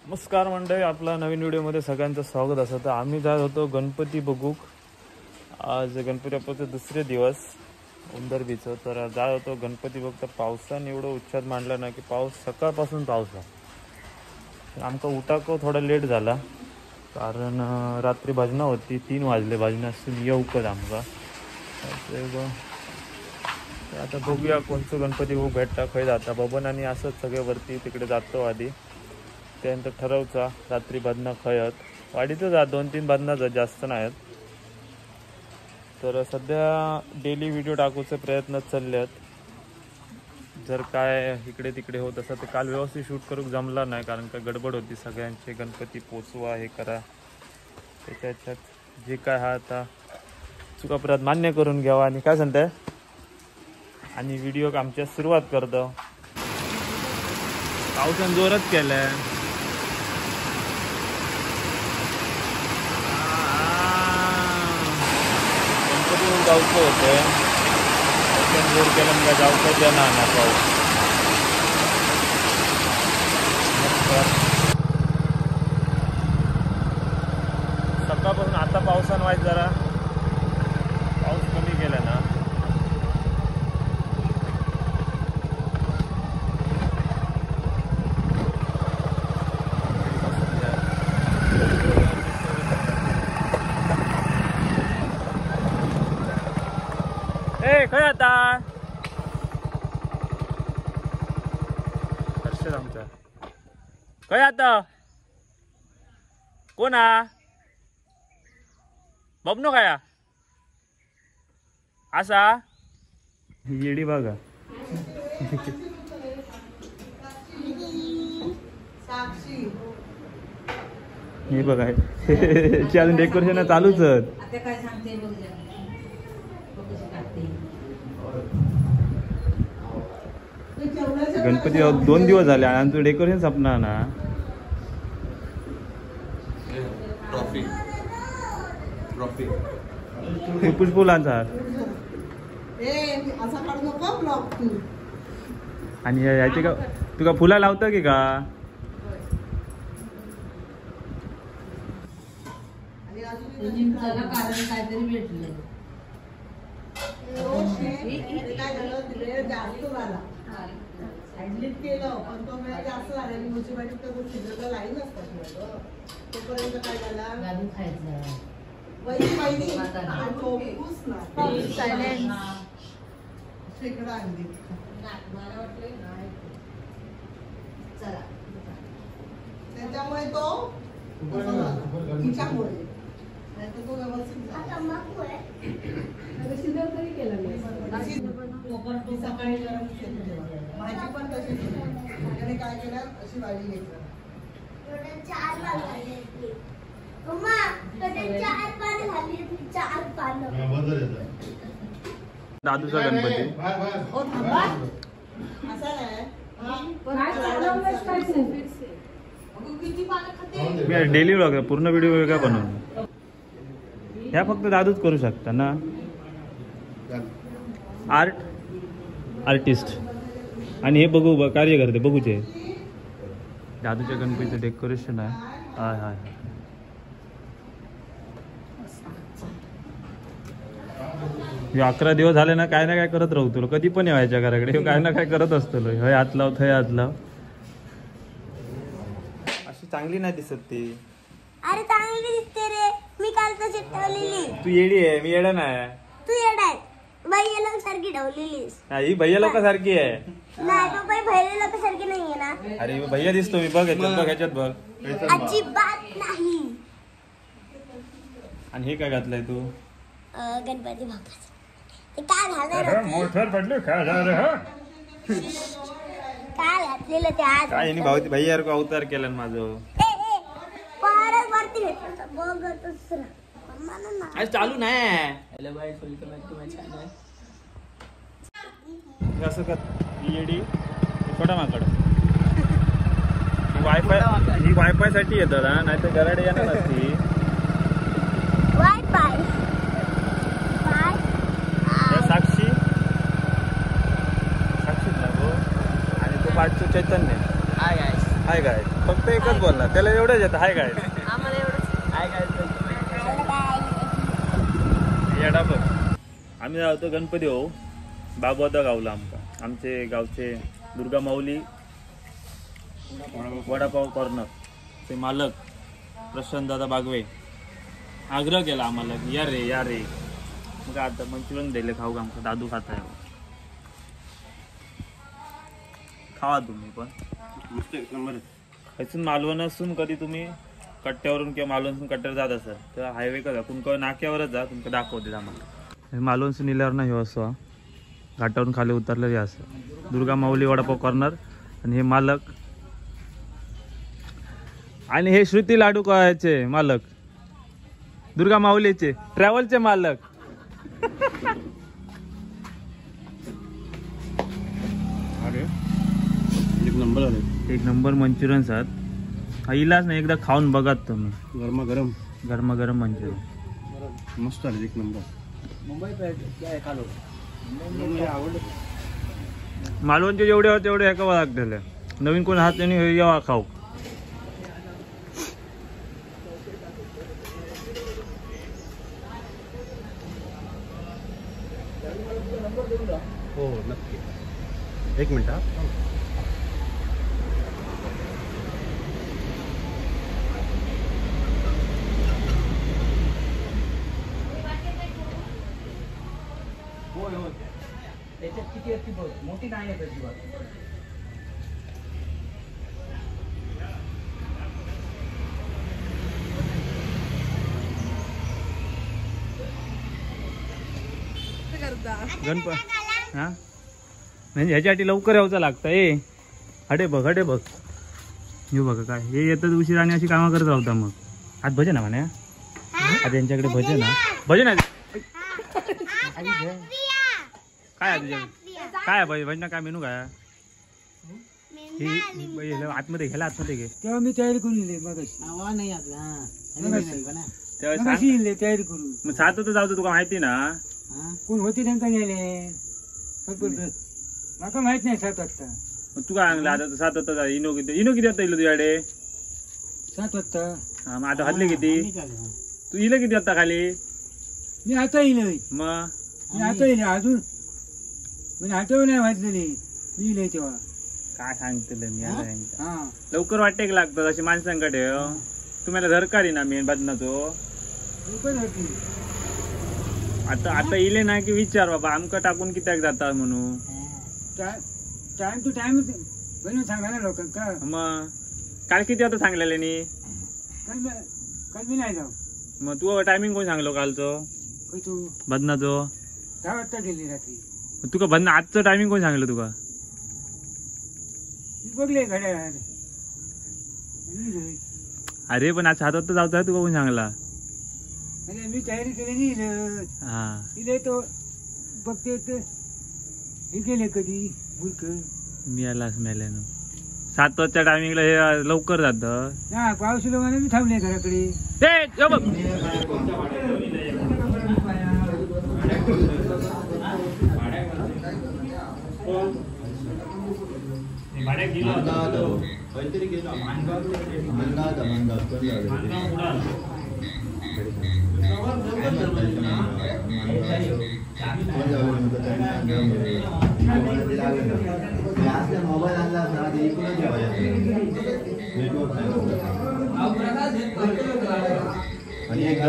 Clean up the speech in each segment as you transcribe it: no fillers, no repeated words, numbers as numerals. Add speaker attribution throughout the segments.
Speaker 1: नमस्कार मंडळी, आपला नवीन व्हिडिओमध्ये सगळ्यांचं स्वागत असं. तर आम्ही जात होतो गणपती बघूक. आज गणपती बाप्पाचे दुसरे दिवस उंदर बीचं. तर जात होतो गणपती बघता. पावसाने एवढं उच्छाद मांडला ना की पाऊस सकाळपासून पाऊस आहे. आमका उठाको थोडा लेट झाला कारण रात्री भजना होती. 3 वाजले भजना असून येऊकच आमका. आता बघूया कोणचं गणपती बघू भेटता खंय जाता. बबन आणि असंच सगळे वरती तिकडे जातो आधी, त्यानंतर ठरवचा रात्री बांधणं खयत वाडीतच जा 2-3 बांधणं जास्त नाहीत. तर सध्या डेली व्हिडिओ टाकूचे प्रयत्न चालले आहेत. जर काय इकडे तिकडे होत असं तर काल व्यवस्थित शूट करूक जमला नाही कारण का गडबड होती. सगळ्यांचे गणपती पोचवा हे करा, त्याच्यात जे काय हा आता चुकापरात मान्य करून घ्यावा. आणि काय सांगताय आणि व्हिडिओ आमच्या सुरुवात करतो. पावसानं जोरात केलाय. जाऊचं होतं जोर केलं म्हणजे जाऊचं देणार ना पाऊस. सकाळपासून आता पावसानं व्हायचं जरा पाऊस कमी केला ना. खय आता हर्षद आमचा खय आता कोण हा बबनो काय असा येडी बघा. हे बघा अजून डेकोरेशन चालूच. गणपती 2 दिवस झाले आणि आमचं डेकोरेशन संपणार ना. पुष्पफुलांचा आणि याची का तुका फुला लावता की का.
Speaker 2: ऍडमिट केलं पण तो वेळ जास्त झाला. म्युन्सिपालिटी शिजरला लाईन असतात तोपर्यंत काय झाला गाडी खायचं वही पाहिजे शेकडा आणली. त्याच्यामुळे तो हिच्यामुळे नाही तर तो व्यवस्थित सकाळी गरम भाजी पण तशी त्याने काय केलं अशी वाढी घेतलं.
Speaker 1: दादूचा गणपती
Speaker 2: असा
Speaker 1: मी डेली व्लॉग पूर्ण व्हिडिओ वेगळा बनवून ह्या फक्त दादूच करू शकता ना. आर्टिस्ट आणि हे बघू कार्यकर्ते बघूचे. दादूच्या गणपतीचं डेकोरेशन आहे. हाय हाय 11 दिवस झाले ना काय ना काय करत राहू. तुला कधी पण यायच्या घराकडे काय ना काय करत असतो. हे हात लाव थय हात लाव. अशी चांगली नाही दिसत ती.
Speaker 3: अरे चांगली दिसते रे. मी काल तशी ठेवलेली.
Speaker 1: तू येडी आहे, मी येडा नाही.
Speaker 3: तू येडा आहे. भैया लोक सारखी ठेवलेलीस.
Speaker 1: ही भैया लोक सारखी आहे.
Speaker 3: नाही तो भैया लोक सारखी नाहीये ना.
Speaker 1: अरे भैया दिसतो मी. बघ ह्याच्यात बघ.
Speaker 3: अजिबात नाही.
Speaker 1: आणि हे काय घातलंय तू.
Speaker 3: गणपती बाप्पा ते काय घालणार
Speaker 1: मोठर पडले काय झालं.
Speaker 3: काय घातलेलं ते आज
Speaker 1: काय भाऊ भैया अवतार केला माझं.
Speaker 3: परत वरती भेटलं बघतच
Speaker 1: आज चालू नाही. असं कर येडी छोटा माकड. ही वायफाय साठी येतात ना, नाही तर घराडे येणार असती.
Speaker 3: वायफाय
Speaker 1: साक्षी ना गो. आणि तो पाठचं चैतन्य.
Speaker 4: Hi guys.
Speaker 1: हाय गाईड फक्त एकच बोलला त्याला एवढंच येतं हाय गाईड
Speaker 2: आम्हाला एवढंच हाय गाईड
Speaker 1: येडा बघ आम्ही जातो गणपती हो बागवता गावला आमचे गावचे दुर्गा माऊली वडापाव कॉर्नर ते मालक प्रशांत दादा बागवे आग्रह केला आम्हाला की या रे मग आता मंचुरियन दिले खाऊ आमचं दादू खाता आहे खावा तुम्ही पण इथून मालवण असून कधी तुम्ही कट्ट्यावरून किंवा मालवणसून कट्ट्यावर जात असाल तर हायवे का तुमचं नाक्यावरच जा तुमचं दाखवतील आम्हाला मालवणसून इल्यावर नाही हो असं घाटावरून खाली उतरलं असं दुर्गा माऊली वडापाव कॉर्नर आणि हे मालक आणि हे श्रुती लाडू याचे मालक दुर्गा माऊलीचे ट्रॅव्हलचे मालक अरे एक नंबर मंचुरियन सात इलाच नाही एकदा खाऊन बघा तुम्ही गरमागरम मंचुरियन
Speaker 4: मस्त आहे एक नंबर
Speaker 1: मालवणचे जेवढे होते तेवढे एका लागले नवीन कोण हात त्यांनी यावा खाऊ
Speaker 4: हो नक्की एक मिनिट
Speaker 5: त्याच्यात किती असते बघ मोठी नाही आहे त्याची
Speaker 1: गणपती हा म्हणजे ह्याच्यासाठी लवकर यावचं लागतं ए हटे बघ हे बघा काय हे येतात उशीर आणि अशी कामं करत राहता मग आज भजन आहे म्हणे आता यांच्याकडे भजन आहे काय काय भजन काय मेनू काय आतमध्ये घ्यायला आतमध्ये घे
Speaker 5: तेव्हा मी तयारी करून तयारी करू
Speaker 1: मग सात तर जाऊ तुका माहिती ना
Speaker 5: कोण होती त्यांका नेले माका माहित नाही 7 वाजता
Speaker 1: तू काय आणलं आता 7 वाजता इनो किती वाजता येईल तुझ्याकडे
Speaker 5: 7 वाजता
Speaker 1: हा मग आता हल्ले किती तू इलं किती वाजता खाली
Speaker 5: मी आता येईल
Speaker 1: मग
Speaker 5: मी आता येईल अजून म्हणजे आठवण नाही वाजलेली मी येईल तेव्हा
Speaker 1: काय सांगते मी आता
Speaker 5: हा
Speaker 1: लवकर वाटते की लागतं अशी माणसांकडे तुम्हाला धरकारी ना मी बदनाचो आता इले ना की विचार बाबा आमका टाकून कित्याक जाता म्हणून
Speaker 5: टाइम टू टाइम बनवून सांगा ना लोकांका
Speaker 1: मग काल किती वाजता सांगलेले नी
Speaker 5: काल मी नाही जाऊ
Speaker 1: मग तू टायमिंग कोण सांगलो कालचो
Speaker 5: तू
Speaker 1: बदनाचो
Speaker 5: 10 वाजता गेली रात्री
Speaker 1: तुका बदना आजचं टायमिंग कोण सांगलं तुका
Speaker 5: मी बघले घड्याळ
Speaker 1: अरे पण आज 7 वाजता जाऊ तुका कोण सांगला
Speaker 5: अरे मी तयारी केली नाही
Speaker 1: हा
Speaker 5: इले तो बघते हे गेले कधी मुलक
Speaker 1: मी आलाच मेल्यानं 7 वाजच्या टायमिंगला हे लवकर जात
Speaker 5: ना पाऊस लोकांना मी थांबले घराकडे
Speaker 4: मोबाईल आणला आणि एक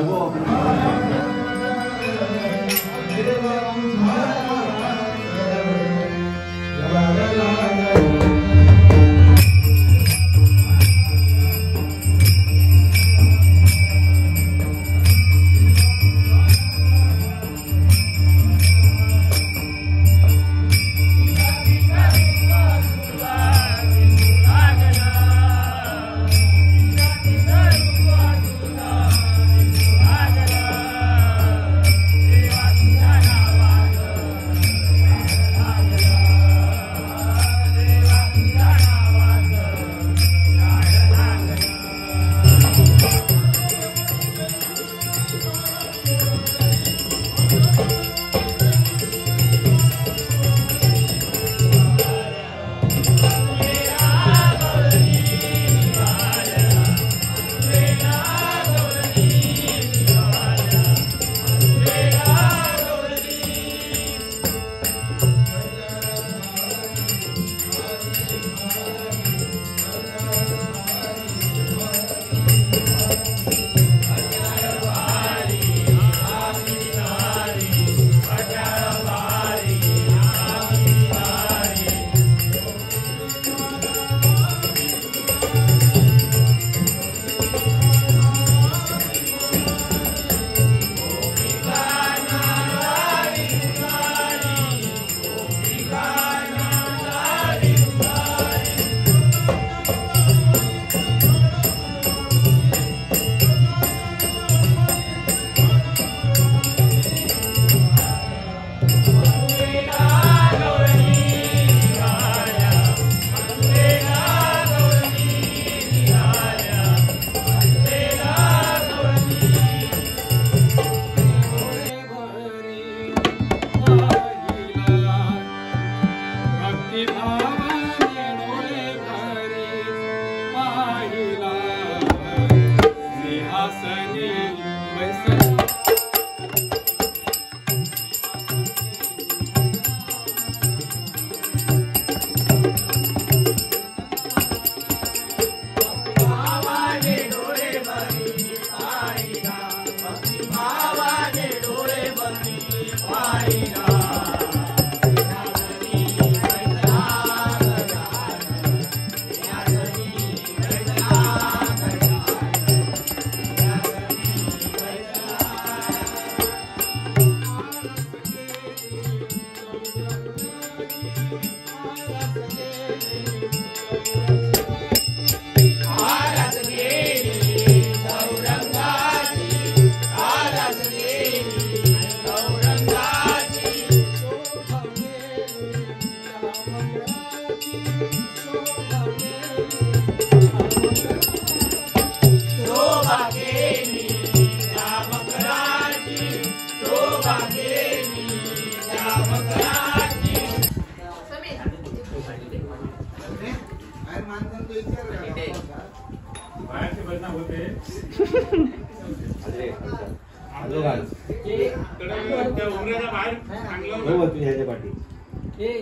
Speaker 4: ह्याच्या पाठी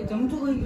Speaker 5: जमतो काही